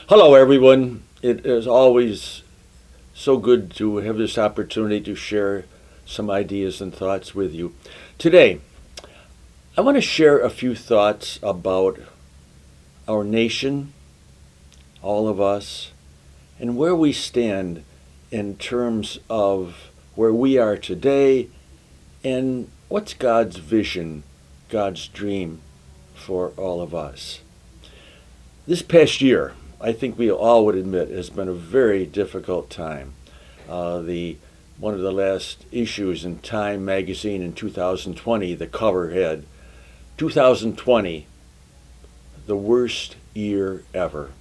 Hello, everyone. It is always so good to have this opportunity to share some ideas and thoughts with you. Today, I want to share a few thoughts about our nation, all of us, and where we stand in terms of where we are today and what's God's vision, God's dream for all of us. This past year, I think we all would admit, has been a very difficult time. One of the last issues in Time magazine in 2020, the cover had 2020, the worst year ever.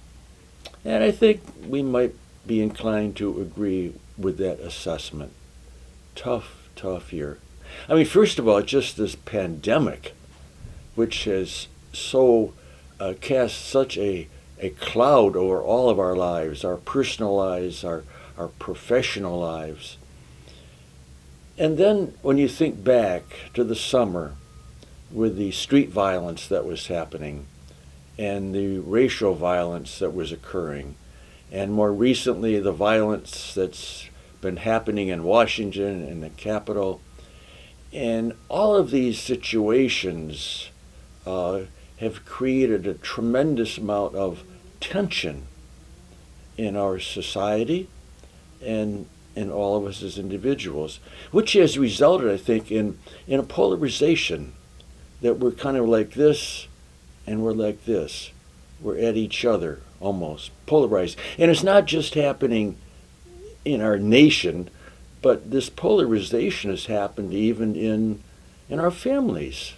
And I think we might be inclined to agree with that assessment. Tough year. I mean, first of all, just this pandemic, which has so cast such a cloud over all of our lives, our personal lives, our professional lives. And then when you think back to the summer with the street violence that was happening and the racial violence that was occurring, and more recently the violence that's been happening in Washington and the Capitol, and all of these situations have created a tremendous amount of tension in our society and in all of us as individuals, which has resulted, I think, in a polarization that we're kind of like this and we're like this. We're at each other, almost, polarized. And it's not just happening in our nation, but this polarization has happened even in our families.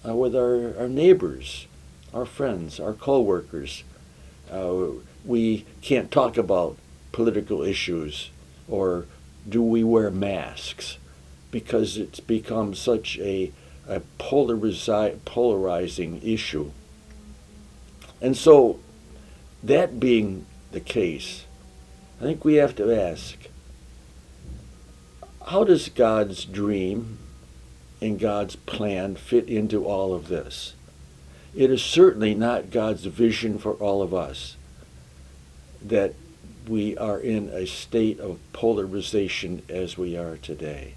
With our neighbors, our friends, our co-workers. We can't talk about political issues or do we wear masks because it's become such a polarizing issue. And so, that being the case, I think we have to ask, how does God's dream and God's plan fit into all of this? It is certainly not God's vision for all of us that we are in a state of polarization as we are today.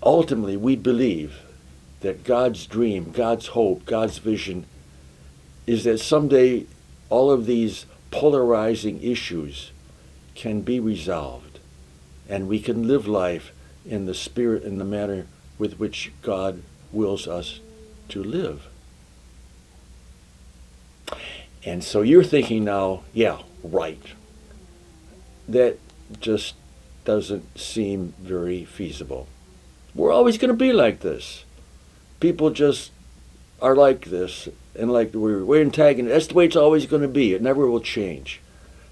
Ultimately, we believe that God's dream, God's hope, God's vision is that someday all of these polarizing issues can be resolved and we can live life in the spirit and the manner with which God wills us to live. And so you're thinking now, yeah, right. That just doesn't seem very feasible. We're always going to be like this. People just are like this, and like we're antagonistic. That's the way it's always going to be. It never will change.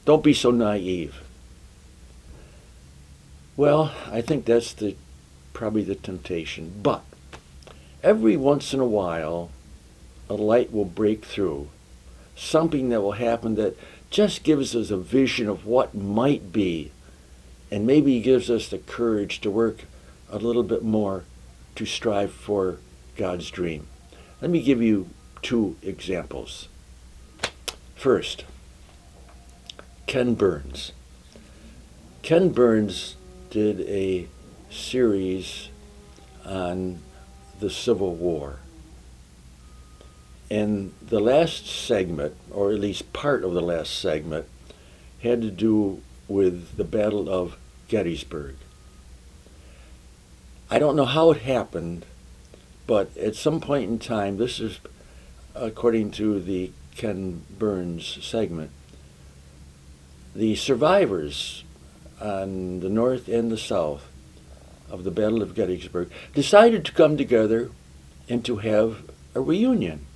Don't be so naive. Well, I think that's probably the temptation. But every once in a while, a light will break through. Something that will happen that just gives us a vision of what might be, and maybe gives us the courage to work a little bit more to strive for God's dream. Let me give you two examples. First, Ken Burns. Ken Burns did a series on the Civil War. And the last segment, or at least part of the last segment, had to do with the Battle of Gettysburg. I don't know how it happened, but at some point in time, this is according to the Ken Burns segment, the survivors on the North and the South of the Battle of Gettysburg decided to come together and to have a reunion.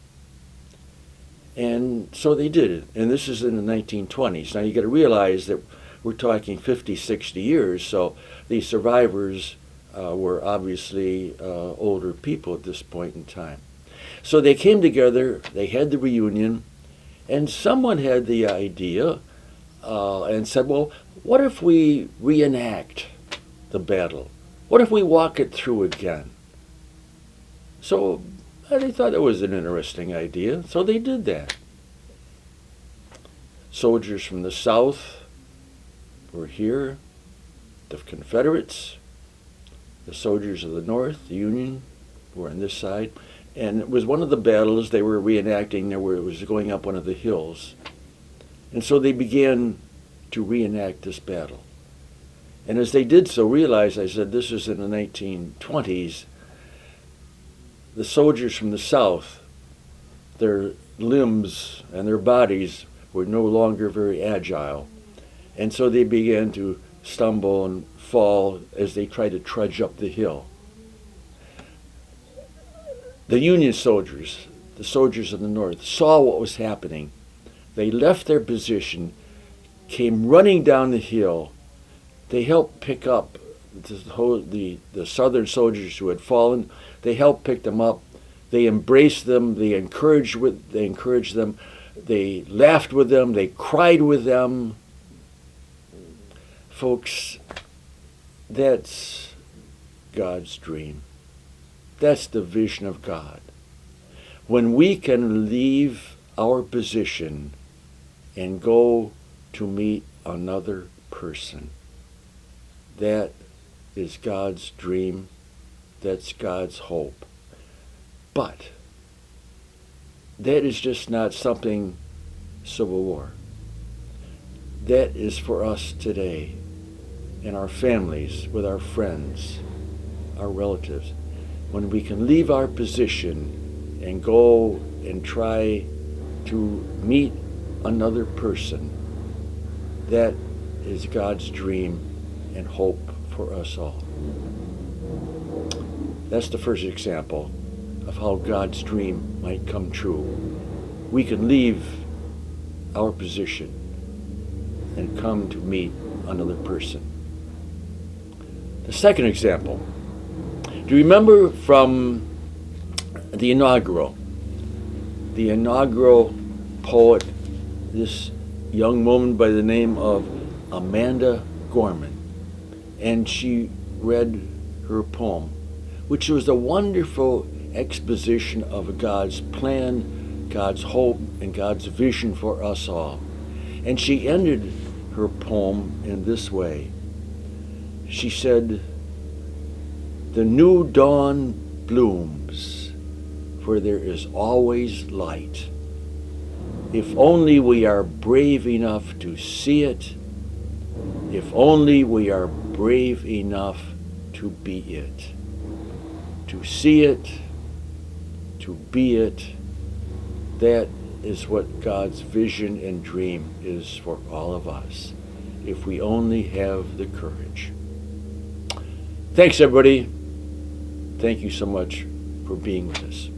And so they did it. And this is in the 1920s. Now you got to realize that we're talking 50, 60 years, so the survivors were obviously older people at this point in time. So they came together, they had the reunion, and someone had the idea and said, well, what if we reenact the battle? What if we walk it through again? So they thought it was an interesting idea, so they did that. soldiers from the South were here, the Confederates. The soldiers of the North, the Union, were on this side. And it was one of the battles they were reenacting there where it was going up one of the hills. And so they began to reenact this battle. And as they did so, realized, I said, this is in the 1920s, the soldiers from the South, their limbs and their bodies were no longer very agile. And so they began to stumble and fall as they tried to trudge up the hill. The Union soldiers, the soldiers of the North, saw what was happening. They left their position, came running down the hill. They helped pick up the Southern soldiers who had fallen. They helped pick them up. They embraced them. They encouraged them. They laughed with them. They cried with them. Folks, that's God's dream. That's the vision of God. When we can leave our position and go to meet another person, that is God's dream. That's God's hope. But that is just not something Civil War. That is for us today in our families, with our friends, our relatives. When we can leave our position and go and try to meet another person, that is God's dream and hope for us all. That's the first example of how God's dream might come true. We can leave our position and come to meet another person. The second example, do you remember from the inaugural poet, this young woman by the name of Amanda Gorman, and she read her poem, which was a wonderful exposition of God's plan, God's hope, and God's vision for us all. And she ended her poem in this way. She said, "The new dawn blooms, for there is always light. If only we are brave enough to see it, if only we are brave enough to be it. To see it, to be it, that is what God's vision and dream is for all of us, if we only have the courage." Thanks, everybody. Thank you so much for being with us.